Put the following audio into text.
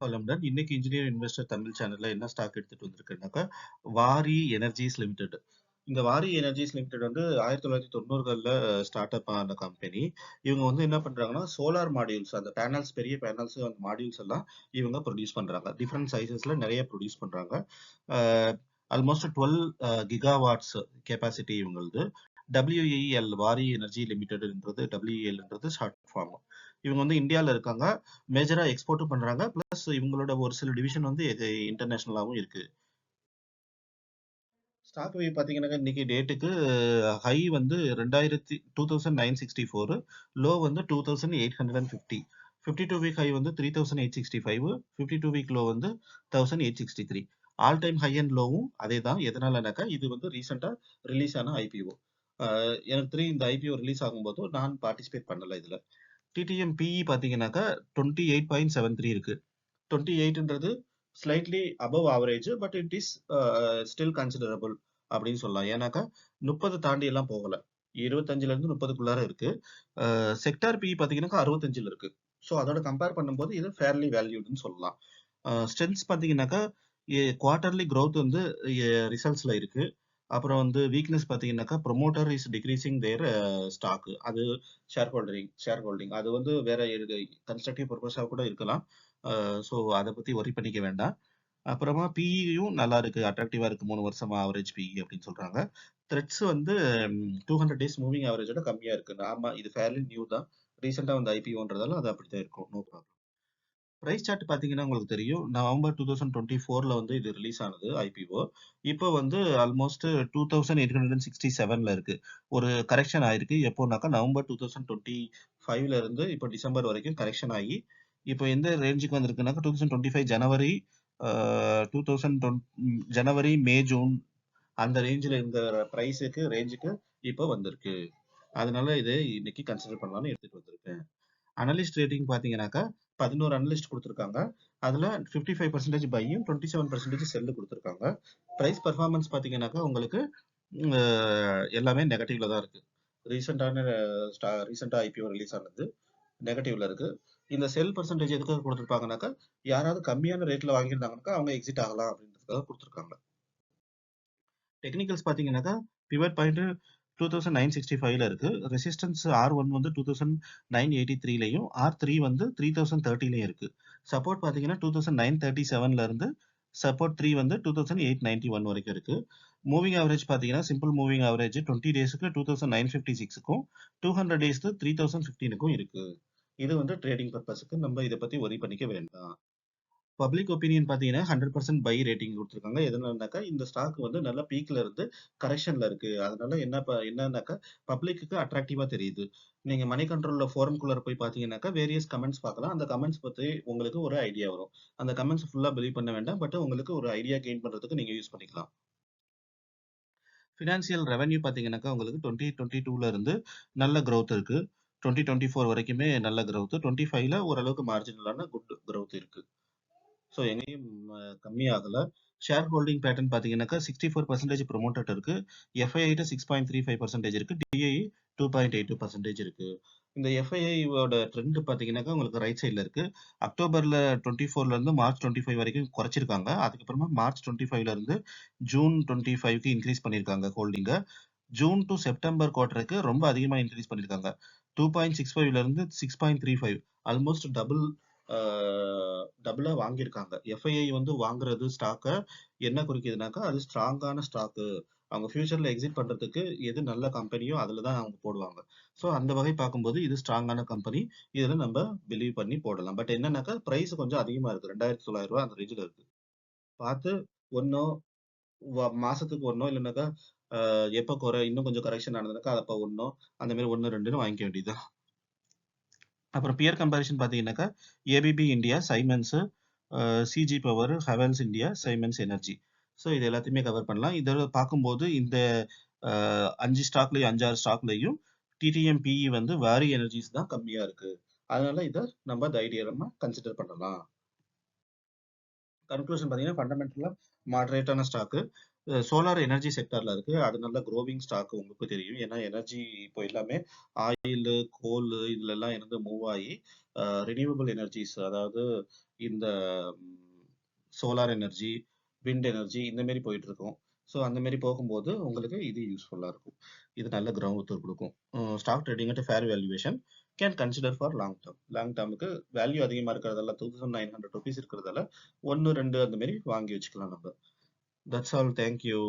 வளமுடன். இன்னைக்கு engineer investor Tamil சேனல்ல என்ன ஸ்டாக் எடுத்துட்டு வந்திருக்கேன்னாக்கா, வாரி எனர்ஜீஸ் லிமிடெட். இந்த வாரி எனர்ஜீஸ் லிமிடெட் வந்து 1990கள்ல ஸ்டார்ட் அப் ஆன கம்பெனி. இவங்க வந்து என்ன பண்றாங்கன்னா, சோலார் மாடியூல்ஸ் அந்த பேனல்ஸ் பெரிய பேனல்ஸ் அந்த மாடியூல்ஸ் எல்லாம் இவங்க ப்ரொடியூஸ் பண்றாங்க. டிஃபரெண்ட் சைஸஸ்ல நிறைய ப்ரொடியூஸ் பண்றாங்க. ஆல்மோஸ்ட் 12 கிகாவாட்ஸ் கெப்பாசிட்டி இவங்களது. WEL வாரி எனர்ஜி லிமிடெட்ன்றது WELன்றது ஷார்ட் ஃபார்ம். இவங்க வந்து இந்தியால இருக்காங்க. மேஜரா எக்ஸ்போர்ட்டும் பண்றாங்க. பிளஸ் இவங்களோட ஒரு சில டிவிஷன் வந்து இன்டர்நேஷனலாவும் இருக்கு. ஸ்டாக் வேவ் பாத்தீங்கன்னா இன்னைக்கு டேட்டுக்கு ஹை வந்து 2964, லோ வந்து 2850. 52 வீக் ஹை வந்து 3865, 52 வீக் லோ வந்து 1863. ஆல் டைம் ஹை அண்ட் லோவும் அதே தான். எதனாலனாக்கா இது வந்து ரீசெண்டா ரிலீஸ் ஆன ஐபிஓ. எனக்கு தெரியும் இந்த ஐபிஓ ரிலீஸ் ஆகும்போது நான் பார்ட்டிசிபேட் பண்ணல இதுல. டிடிஎம் பிஇ பாத்தீங்கன்னாக்கா 28.73 இருக்கு. 28ன்றது slightly above average, but it is still considerable அப்படின்னு சொல்லலாம். ஏன்னாக்கா 30 தாண்டி எல்லாம் போகல. 25ல இருந்து 30க்குள்ளார இருக்கு. செக்டார் பி பாத்தீங்கன்னாக்கா 65ல இருக்கு. ஸோ அதோட கம்பேர் பண்ணும்போது இது ஃபேர்லி வேல்யூடுன்னு சொல்லலாம். ஸ்ட்ரென்த்ஸ் பாத்தீங்கன்னாக்கா குவார்டர்லி growth வந்து ரிசல்ட்ஸ்ல இருக்கு. அப்புறம் வந்து வீக்னஸ் பாத்தீங்கன்னாக்கா promoter is decreasing their stock. அது ஷேர் ஹோல்டிங் அது வந்து வேற கன்ஸ்ட்ரக்டிவ் பர்பஸா கூட இருக்கலாம். ஸோ அதை பத்தி ஒரி பண்ணிக்க வேண்டாம். அப்புறமா பிஇயும் நல்லா இருக்கு, அட்ராக்டிவா இருக்கு. 3 வருஷமா ஆவரேஜ் பிஇ அப்படின்னு சொல்றாங்க. த்ரெட்ஸ் வந்து 200 டேஸ் மூவிங் ஆவரேஜோட கம்மியா இருக்கு. ஆமா, இது ஃபேர்லி நியூ தான். ரீசெண்டா வந்து ஐபிஓன்றதால அது அப்படித்தான் இருக்கும். No problem. பிரைஸ் சார்ட் பாத்தீங்கன்னா உங்களுக்கு தெரியும். நவம்பர் 2024ல வந்து இது ரிலீஸ் ஆனது ஐபிஓ. இப்போ வந்து ஆல்மோஸ்ட் 2867ல இருக்கு. ஒரு கரெக்ஷன் ஆயிருக்கு. எப்போனாக்கா நவம்பர் 2025ல இருந்து இப்போ டிசம்பர் வரைக்கும் கரெக்ஷன் ஆகி இப்போ எந்த ரேஞ்சுக்கு வந்திருக்குனாக்கா 2025 ஜனவரி 2020 ஜனவரி மே ஜூன் அந்த ரேஞ்சில் இருந்த ரேஞ்சுக்கு இப்போ வந்திருக்கு. அதனால இதை இன்னைக்கு கன்சிடர் பண்ணலாம்னு எடுத்துட்டு வந்திருக்கேன். அனலிஸ்ட் ரேட்டிங் பாத்தீங்கன்னாக்கா 11 அனலிஸ்ட் கொடுத்துருக்காங்க. அதுல 55% பையும் 27% செல்லு கொடுத்துருக்காங்க. பிரைஸ் பெர்ஃபார்மன்ஸ் பாத்தீங்கன்னாக்கா உங்களுக்கு எல்லாமே நெகட்டிவ்ல தான் இருக்கு. ரீசெண்டா ஐபிஓ ரிலீஸ் ஆனது நெகட்டிவ்ல இருக்கு. இந்த செல் பர்சன்டேஜ் எதுக்காக கொடுத்துருப்பாங்கனாக்கா, யாராவது கம்மியான ரேட்ல வாங்கியிருந்தாங்கனாக்கா அவங்க எக்ஸிட் ஆகலாம் அப்படின்றதுக்காக கொடுத்துருக்காங்க. டெக்னிக்கல்ஸ் பாத்தீங்கன்னாக்கா பிவட் பாயிண்ட் 2965ல இருக்கு. ரெசிஸ்டன்ஸ் R1 வந்து 2983லயும், R3 வந்து 3030லயும் இருக்கு. சப்போர்ட் பாத்தீங்கன்னா 2937ல இருந்து சப்போர்ட் 3 வந்து 2891 வரைக்கும் இருக்கு. மூவிங் ஆவரேஜ் பாத்தீங்கன்னா சிம்பிள் மூவிங் ஆவரேஜ் 20 டேஸ்க்கு 2996க்கும் 200 டேஸ்க்கு 3015க்கும் இருக்கு. இது வந்து ட்ரேடிங் பர்பஸ்க்கு நம்ம இதை பத்தி ஒரி பண்ணிக்க வேண்டாம். பப்ளிக் ஒப்பீனியன் பாத்தீங்கன்னா 100% பை ரேட்டிங் கொடுத்துருக்காங்க. எதனாலனாக்கா இந்த ஸ்டாக் வந்து நல்ல பீக்ல இருந்து கரெக்ஷன்ல இருக்கு. அதனால என்னன்னாக்கா பப்ளிக்கு அட்ராக்டிவா தெரியுது. நீங்க மணி கண்ட்ரோல்ல ஃபோரம்குள்ள போய் பாத்தீங்கன்னாக்கா வேரியஸ் கமெண்ட்ஸ் பார்க்கலாம். அந்த கமெண்ட்ஸ் பத்தி உங்களுக்கு ஒரு ஐடியா வரும். அந்த கமெண்ட்ஸ் ஃபுல்லா பிலீவ் பண்ண வேண்டாம். பட் உங்களுக்கு ஒரு ஐடியா கெயின் பண்றதுக்கு நீங்க யூஸ் பண்ணிக்கலாம். ஃபினான்சியல் ரெவென்யூ பாத்தீங்கன்னாக்கா உங்களுக்கு 2022ல இருந்து நல்ல growth இருக்கு. 2024 வரைக்குமே நல்ல growth. 25ல ஓரளவுக்கு மார்ஜினலான குட் growth இருக்கு. ஸோ எங்கேயும் கம்மியாகல. ஷேர் ஹோல்டிங் பேட்டர்ன் பார்த்தீங்கன்னாக்கா 64% ப்ரொமோட்டட் இருக்கு. எஃப்ஐஐ 6.35% இருக்கு. டிஐ 2.82% இருக்கு. இந்த எஃப்ஐஐயோட ட்ரெண்ட் பார்த்தீங்கன்னாக்கா உங்களுக்கு ரைட் சைடில் இருக்கு. அக்டோபர்ல 24ல இருந்து மார்ச் 25 வரைக்கும் குறைச்சிருக்காங்க. அதுக்கப்புறமா மார்ச் 25ல இருந்து ஜூன் 25க்கு இன்க்ரீஸ் பண்ணியிருக்காங்க ஹோல்டிங்க. ஜூன் டு செப்டம்பர் குவார்டருக்கு ரொம்ப அதிகமா இன்க்ரீஸ் பண்ணியிருக்காங்க. 2.65ல இருந்து 6.35 ஆல்மோஸ்ட் டபுளா வாங்கியிருக்காங்க. எஃப்ஐஐ வந்து வாங்குறது ஸ்டாக்க என்ன குறிக்குதுனாக்கா அது ஸ்ட்ராங்கான ஸ்டாக்கு. அவங்க ஃபியூச்சர்ல எக்ஸிட் பண்றதுக்கு எது நல்ல கம்பெனியோ அதுல தான் அவங்க போடுவாங்க. ஸோ அந்த வகை பார்க்கும்போது இது ஸ்ட்ராங்கான கம்பெனி. இதுல நம்ம பிலீவ் பண்ணி போடலாம். பட் என்னன்னாக்கா பிரைஸ் கொஞ்சம் அதிகமா இருக்கு. 2900 அந்த ரேஞ்சில் இருக்கு. பார்த்து ஒன்னோ மாசத்துக்கு ஒன்னோ இல்லைனாக்கா எப்போ இன்னும் கொஞ்சம் கரெக்ஷன் ஆனதுனாக்கா அப்போ ஒன்னோ அந்த மாதிரி 1 2ன்னு வாங்கிக்க வேண்டியதுதான். அப்புறம் பியர் கம்பேரிஷன் பார்த்தீங்கன்னாக்கா ABB India, Siemens, CG power, Havells India, Siemens energy. So இது எல்லாத்தையுமே கவர் பண்ணலாம். இதில் பார்க்கும்போது இந்த 5 ஸ்டாக்லையும் 5-6 ஸ்டாக்லையும் டிடிஎம் பிஇ வந்து வாரி எனர்ஜிஸ் தான் கம்மியா இருக்கு. அதனால இதை நம்ம தைரியமா கன்சிடர் பண்ணலாம். கன்க்ளூஷன் பார்த்தீங்கன்னா ஃபண்டமெண்டலாக மாடரேட்டான ஸ்டாக்கு. சோலார் எனர்ஜி செக்டார்ல இருக்கு. அது நல்ல க்ரோவிங் ஸ்டாக் உங்களுக்கு தெரியும். ஏன்னா எனர்ஜி இப்போ எல்லாமே ஆயில், கோல் இதுல எல்லாம் இருந்து மூவ் ஆகி ரினியூவபிள் எனர்ஜிஸ், அதாவது இந்த சோலார் எனர்ஜி, விண்ட் எனர்ஜி இந்த மாதிரி போயிட்டு இருக்கும். ஸோ அந்த மாதிரி போகும்போது உங்களுக்கு இது யூஸ்ஃபுல்லாக இருக்கும். இது நல்ல growth கொடுக்கும். Stock trading at fair valuation can consider for long term. Long டேர்முக்கு வேல்யூ அதிகமாக இருக்கிறதால ₹2900 இருக்கிறதால 1, 2 அந்த மாதிரி வாங்கி வச்சுக்கலாம் நம்ம. That's all. தேங்க்யூ.